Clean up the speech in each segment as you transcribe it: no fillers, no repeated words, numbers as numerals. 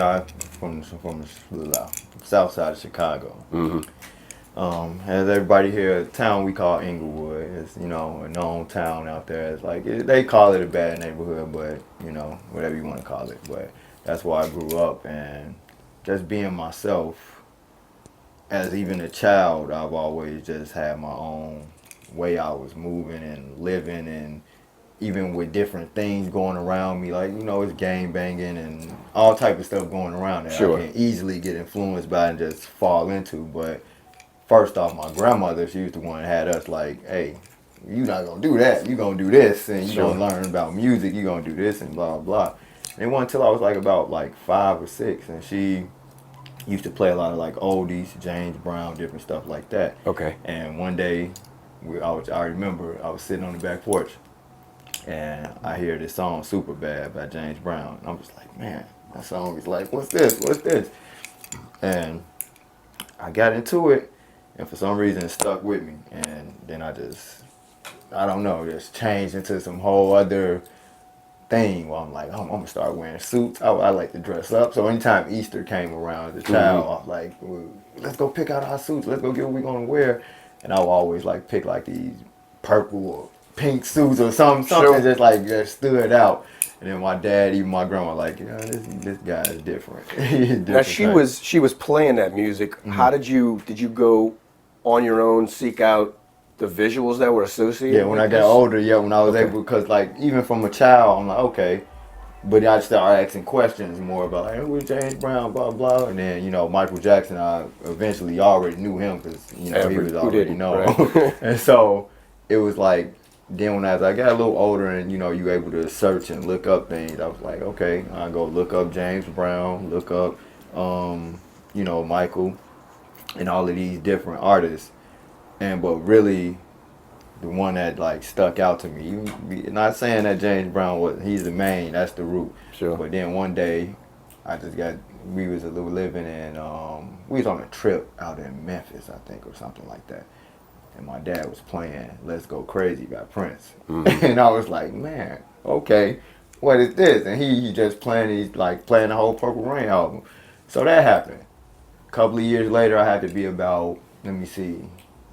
I'm from the south side of Chicago. As everybody here, a town we call Englewood. It's, you know, a known town out there. It's like, they call it a bad neighborhood, but, you know, whatever you want to call it. But that's where I grew up, and just being myself, as even a child, I've always just had my own way I was moving and living, and even with different things going around me, like, you know, it's gang banging and all type of stuff going around that I can easily get influenced by and just fall into. But first off, my grandmother, she was the one that had us like, hey, you're not going to do that. You're going to do this, and you're going to learn about music. You're going to do this, and blah, blah. And it wasn't until I was like about like 5 or 6, and she used to play a lot of like oldies, James Brown, different stuff like that. Okay. And one day, I remember I was sitting on the back porch, and I hear this song, Super Bad, by James Brown. And I'm just like, man, that song is like, what's this? What's this? And I got into it, and for some reason it stuck with me. And then I don't know, just changed into some whole other thing where I'm like, I'm gonna start wearing suits. I like to dress up. So anytime Easter came around as a child, I was like, well, let's go pick out our suits. Let's go get what we're gonna wear. And I would always like pick like these purple or pink suits or something just like just stood out. And then my dad, even my grandma, like, you know, this guy is different. Now she was playing that music. How did you go on your own, seek out the visuals that were associated? Yeah, when I got older, when I was able, because like even from a child, I'm like, okay, but I started asking questions more about like, who's James Brown, blah blah, and then, you know, Michael Jackson. I eventually already knew him because, you know, he was already known, right? And so it was like, then as I got a little older and, you know, you able to search and look up things, I was like, okay, I go look up James Brown, look up, you know, Michael, and all of these different artists. But really, the one that like stuck out to me, not saying that James Brown he's the main, that's the root. Sure. But then one day, we was living in, we was on a trip out in Memphis, I think, or something like that. And my dad was playing Let's Go Crazy by Prince. And I was like, man, okay, what is this? And he's just playing the whole Purple Rain album. So that happened. A couple of years later, I had to be about, let me see,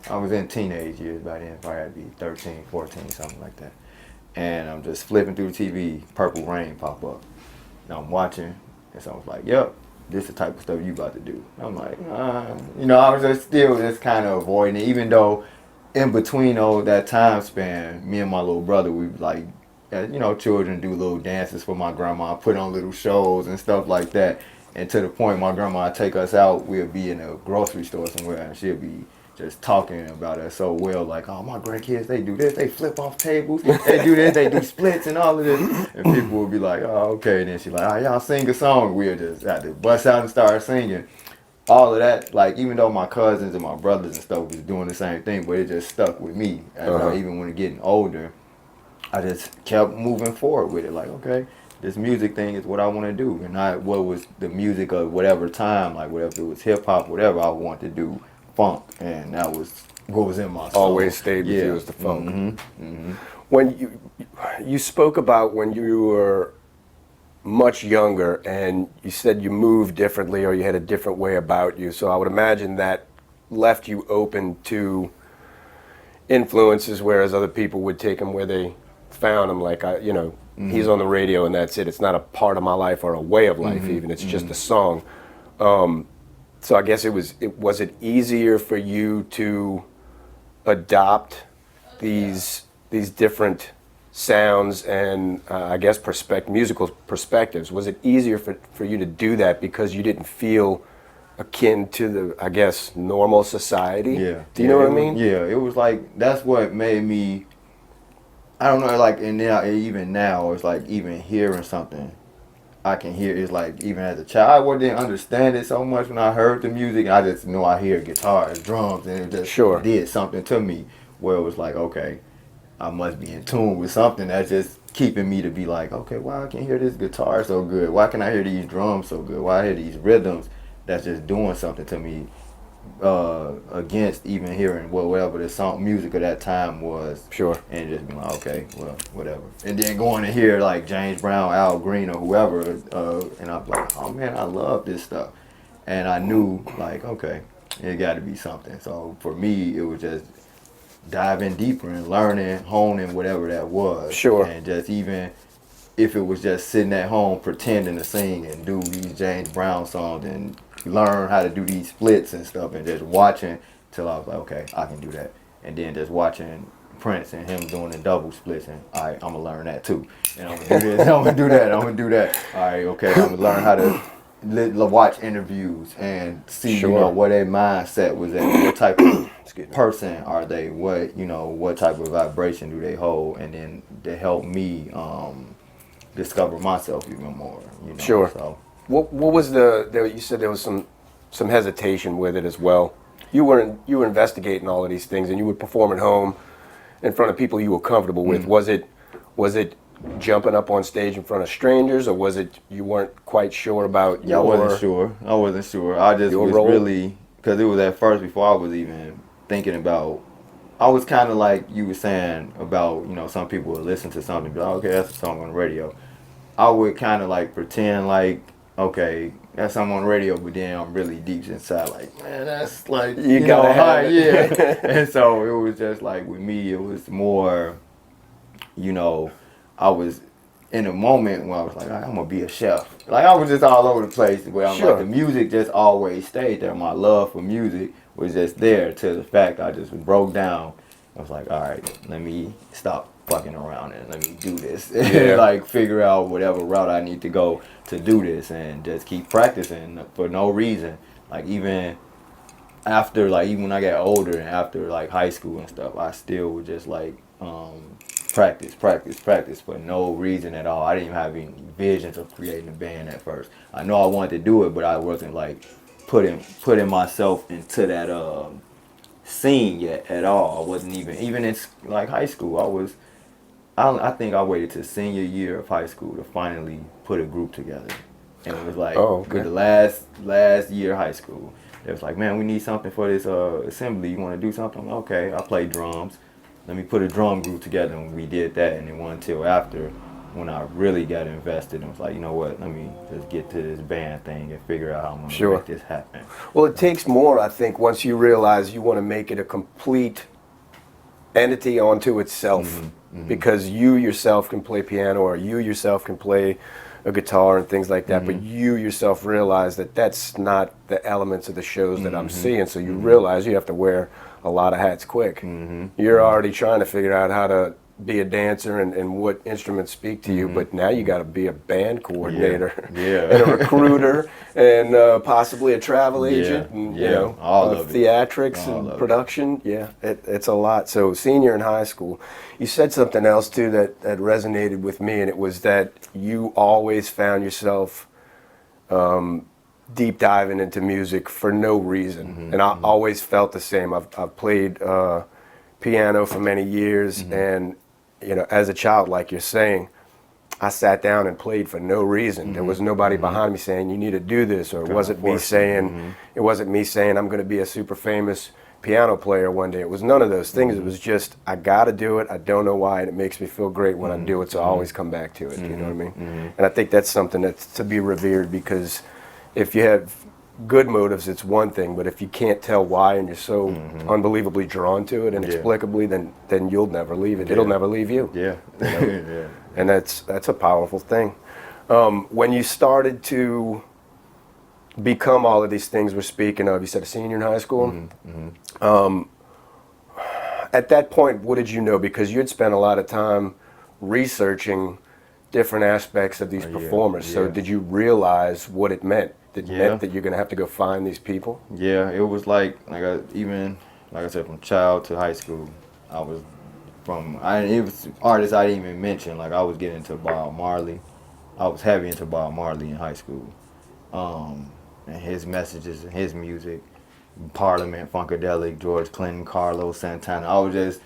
I was in teenage years by then, probably had to be 13, 14, something like that. And I'm just flipping through the TV, Purple Rain pop up. And I'm watching, and so I was like, yep, this is the type of stuff you about to do. I'm like, you know, I was just kind of avoiding it, even though in between that time span, me and my little brother, we like, you know, children do little dances for my grandma, put on little shows and stuff like that. And to the point my grandma would take us out, we'll be in a grocery store somewhere, and she'll be just talking about it so well, like, oh, my grandkids, they do this, they flip off tables, they do this, they do splits and all of this. And people will be like, oh, okay. And then she's like, oh, y'all sing a song. We'll just have to bust out and start singing. All of that, like, even though my cousins and my brothers and stuff was doing the same thing, but it just stuck with me. And even when getting older, I just kept moving forward with it. Like, okay, this music thing is what I want to do. And what was the music of whatever time, like whatever it was hip hop, whatever, I want to do funk. And that was what was in my soul. Always stayed with you as the funk. When you spoke about when you were much younger and you said you moved differently or you had a different way about you, so I would imagine that left you open to influences, whereas other people would take them where they found them, like, he's on the radio and that's it. It's not a part of my life or a way of life even. It's just a song. So I guess was it easier for you to adopt these different sounds and I guess musical perspectives? Was it easier for you to do that because you didn't feel akin to the, I guess, normal society? Yeah. Do you know what I mean? Yeah, it was like, that's what made me, I don't know, like, and now, even now, it's like, even hearing something, I can hear, it's like, even as a child, I didn't understand it so much when I heard the music, and I just know I hear guitars, drums, and it just did something to me, where it was like, okay, I must be in tune with something that's just keeping me to be like, okay, why I can hear this guitar so good? Why can I hear these drums so good? Why I hear these rhythms that's just doing something to me against even hearing whatever the song music of that time was. Sure. And just be like, okay, well, whatever. And then going to hear like James Brown, Al Green, or whoever, and I'm like, oh man, I love this stuff. And I knew like, okay, it got to be something. So for me, it was just diving deeper and learning, honing whatever that was. Sure. And just even if it was just sitting at home pretending to sing and do these James Brown songs and learn how to do these splits and stuff, and just watching till I was like, okay, I can do that. And then just watching Prince and him doing the double splits, and all right, I'm gonna learn that too. And I'm gonna do this, I'm gonna do that, I'm gonna do that. All right, okay, I'm gonna learn how to watch interviews and see, Sure. you know, what their mindset was at, what type of person are they, what, you know, what type of vibration do they hold, and then to help me discover myself even more, you know. Sure. So What was you said there was some hesitation with it as well. You were investigating all of these things, and you would perform at home in front of people you were comfortable with. Was it jumping up on stage in front of strangers, or was it you weren't quite sure about yeah, I wasn't sure. I just was role? really, because it was at first before I was even thinking about. I was kind of like you were saying about, you know, some people would listen to something and be like, okay, that's a song on the radio. I would kind of like pretend like, okay, that's something on the radio, but then I'm really deep inside like, man, that's like, You know, gotta have it. yeah. And so it was just like with me, it was more, you know, I was in a moment where I was like, I'm gonna be a chef. Like I was just all over the place. Where I'm Sure. like, the music just always stayed there. My love for music was just there to the fact I just broke down. I was like, all right, let me stop fucking around and let me do this. Yeah. Like figure out whatever route I need to go to do this, and just keep practicing for no reason. Like even after, like even when I got older and after like high school and stuff, I still would just like practice for no reason at all. I didn't even have any visions of creating a band at first. I know I wanted to do it, but I wasn't like putting myself into that scene yet at all. I wasn't even in like high school. I think I waited to senior year of high school to finally put a group together. And it was like with the last year of high school. It was like, man, we need something for this assembly. You want to do something? Okay, I play drums. Let me put a drum group together, and we did that. And it wasn't until after when I really got invested and was like, you know what, let me just get to this band thing and figure out how I'm going to make this happen. Well, it takes more, I think, once you realize you want to make it a complete entity onto itself, because you yourself can play piano, or you yourself can play a guitar and things like that, but you yourself realize that that's not the elements of the shows that I'm seeing, so you realize you have to wear a lot of hats quick. You're already trying to figure out how to be a dancer and what instruments speak to you, but now you got to be a band coordinator and a recruiter and possibly a travel agent and you know, all of theatrics all and of production. It's a lot. So senior in high school, you said something else too that resonated with me, and it was that you always found yourself deep diving into music for no reason, and I always felt the same. I've played piano for many years, and you know, as a child, like you're saying, I sat down and played for no reason. There was nobody behind me saying you need to do this, or it wasn't me saying I'm going to be a super famous piano player one day. It was none of those things. It was just I got to do it. I don't know why, and it makes me feel great when I do it. So I always come back to it. You know what I mean? And I think that's something that's to be revered, because if you have good motives, it's one thing, but if you can't tell why and you're so unbelievably drawn to it inexplicably, then you'll never leave it. It'll never leave you. You know? And that's a powerful thing. When you started to become all of these things we're speaking of, you said a senior in high school. At that point, what did you know? Because you had spent a lot of time researching different aspects of these performers. So did you realize what it meant? It meant that you're going to have to go find these people? Yeah, it was like I said, from child to high school, I was it was artists I didn't even mention. Like I was getting into Bob Marley. I was heavy into Bob Marley in high school. And his messages and his music, Parliament, Funkadelic, George Clinton, Carlos Santana. I was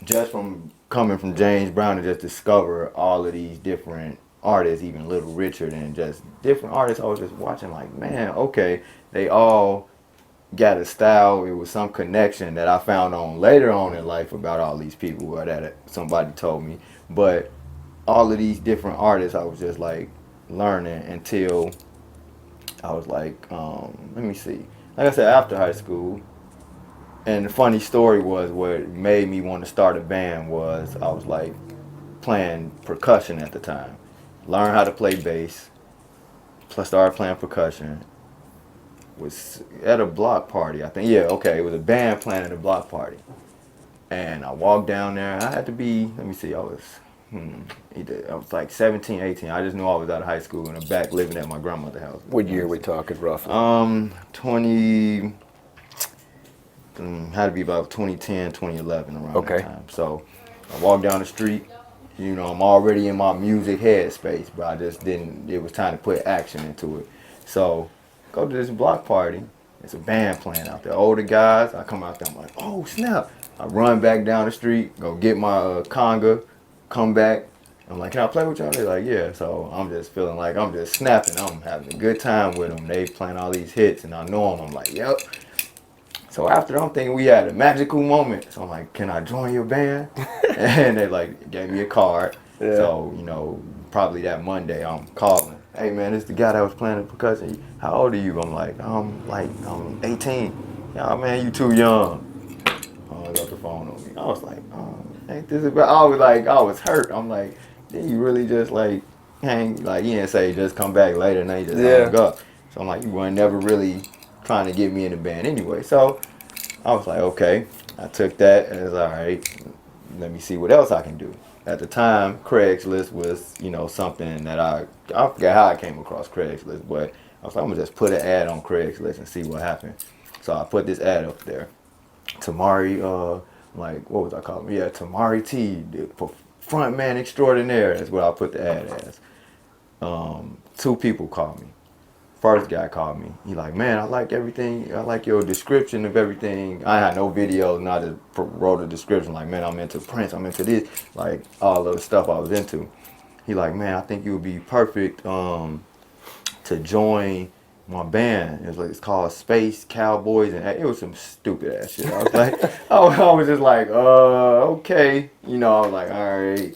just from coming from James Brown to just discover all of these different artists, even Little Richard, and just different artists. I was just watching like, man, okay, they all got a style. It was some connection that I found on later on in life about all these people, or that somebody told me. But all of these different artists, I was just like learning until I was like, let me see. Like I said, after high school. And the funny story was what made me want to start a band was I was like playing percussion at the time. Learned how to play bass. Plus started playing percussion. Was at a block party, I think. Yeah, okay. It was a band playing at a block party. And I walked down there. I had to be, let me see, I was like 17, 18. I just knew I was out of high school in the back living at my grandmother's house. What year we talking roughly? 20, had to be about 2010, 2011 around that time. So I walked down the street. You know, I'm already in my music headspace, but I just didn't, it was time to put action into it. So go to this block party. It's a band playing out there. Older guys, I come out there, I'm like, oh snap. I run back down the street, go get my conga, come back. I'm like, can I play with y'all? They're like, yeah. So I'm just feeling like I'm just snapping. I'm having a good time with them. They playing all these hits and I know them. I'm like, yep. So after I'm thinking we had a magical moment. So I'm like, can I join your band? And they like gave me a card. Yeah. So, you know, probably that Monday I'm calling. Hey man, this is the guy that was playing the percussion. How old are you? I'm 18. Yeah, man, you too young. I got the phone on me. I was like, ain't this about? I was hurt. I'm like, did you really just like hang? Like, you didn't say just come back later and then you just hung up. So I'm like, you weren't never really trying to get me in the band anyway. So I was like, okay. I took that as all right. Let me see what else I can do. At the time, Craigslist was, you know, something that I forgot how I came across Craigslist, but I was like, I'm gonna just put an ad on Craigslist and see what happens. So I put this ad up there. Tamarie, what was I calling? Yeah, Tamarie T, the front man extraordinaire. That's what I put the ad as. 2 people called me. First guy called me. He like, man, I like everything. I like your description of everything. I had no videos, and I just wrote a description like, man, I'm into Prince. I'm into this, like all of the stuff I was into. He like, man, I think you would be perfect to join my band. It's called Space Cowboys, and it was some stupid ass shit. I was like, I was just like, okay, you know. I was like, all right.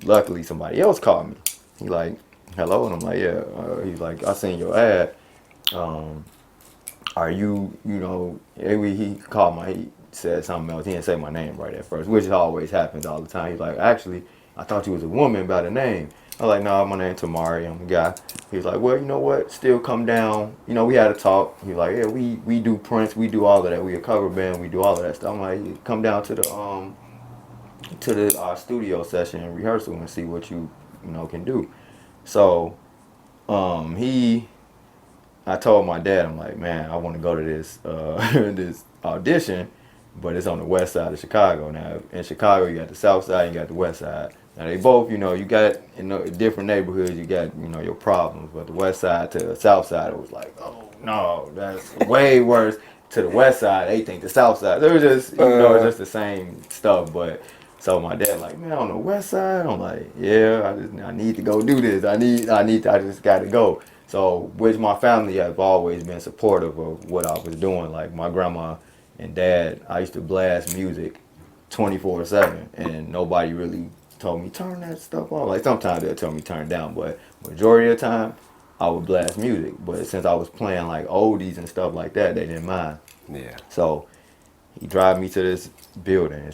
Luckily, somebody else called me. He like, hello, and I'm like, yeah. He's like, I seen your ad. Are you, you know? He called he said something else. He didn't say my name right at first, which always happens all the time. He's like, actually, I thought you was a woman by the name. I was like, no, my name's Tamarie. I'm a guy. He was like, well, you know what? Still come down. You know, we had a talk. He was like, yeah, we do Prince. We do all of that. We a cover band. We do all of that stuff. I'm like, come down to our studio session and rehearsal and see what you know can do. So, I told my dad, I'm like, man, I want to go to this this audition, but it's on the west side of Chicago. Now, in Chicago, you got the south side, and you got the west side. Now, they both, you know, you got, you know, different neighborhoods, you got, you know, your problems. But the west side to the south side, it was like, oh, no, that's way worse. To the west side, they think the south side. It was just, you know, it's just the same stuff. But so my dad like, man, on the west side, I'm like, yeah, I need to go do this. I just got to go. So, which my family have always been supportive of what I was doing. Like my grandma and dad, I used to blast music 24/7, and nobody really told me turn that stuff off. Like sometimes they'll tell me turn it down, but majority of the time I would blast music. But since I was playing like oldies and stuff like that, they didn't mind. Yeah. So he drive me to this building.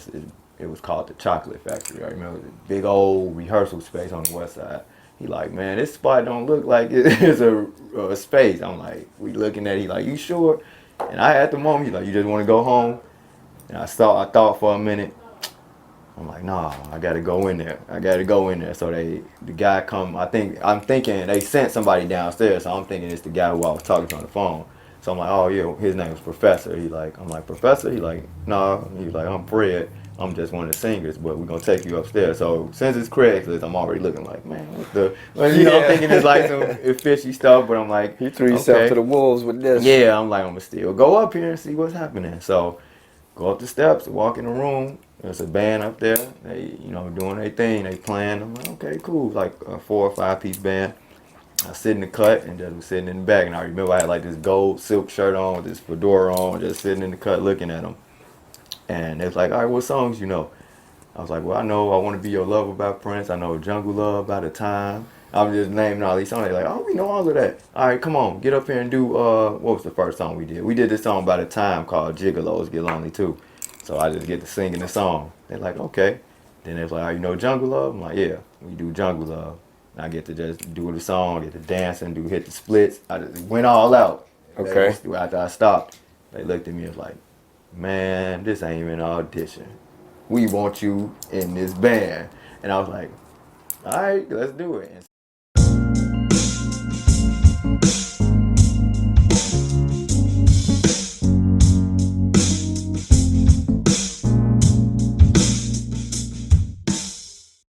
It was called the Chocolate Factory. I remember the big old rehearsal space on the west side. He like, man, this spot don't look like it's a space. I'm like, we looking at it. He like, you sure? And I at the moment, he like, you just want to go home? And I thought for a minute. I'm like, nah, I gotta go in there. So the guy come. I'm thinking they sent somebody downstairs. So I'm thinking it's the guy who I was talking to on the phone. So I'm like, oh yeah, his name was Professor. I'm like, Professor? He like, nah. He's like, I'm Fred. I'm just one of the singers, but we're gonna take you upstairs. So since it's Craigslist, I'm already looking like, man, what the? You know, I'm thinking it's like some fishy stuff, but I'm like, you threw yourself to the wolves with this. Yeah, I'm like, I'm gonna still go up here and see what's happening. So go up the steps, walk in the room. There's a band up there. They, you know, doing their thing. They playing. I'm like, okay, cool. Like a 4 or 5 piece band. I sit in the cut and just was sitting in the back. And I remember I had like this gold silk shirt on with this fedora on, just sitting in the cut looking at them. And it's like, all right, what songs you know? I was like, well, I know I Want to Be Your Lover by Prince. I know Jungle Love by The Time. I was just naming all these songs. They're like, oh, we know all of that. All right, come on, get up here and do, what was the first song we did? We did this song by The Time called Gigolos Get Lonely Too. So I just get to singing the song. They're like, okay. Then they're like, oh, you know Jungle Love? I'm like, yeah, we do Jungle Love. And I get to just do the song, get to dance and hit the splits. I just went all out. Okay. After I stopped, they looked at me and was like, man, this ain't even an audition. We want you in this band. And I was like, all right, let's do it.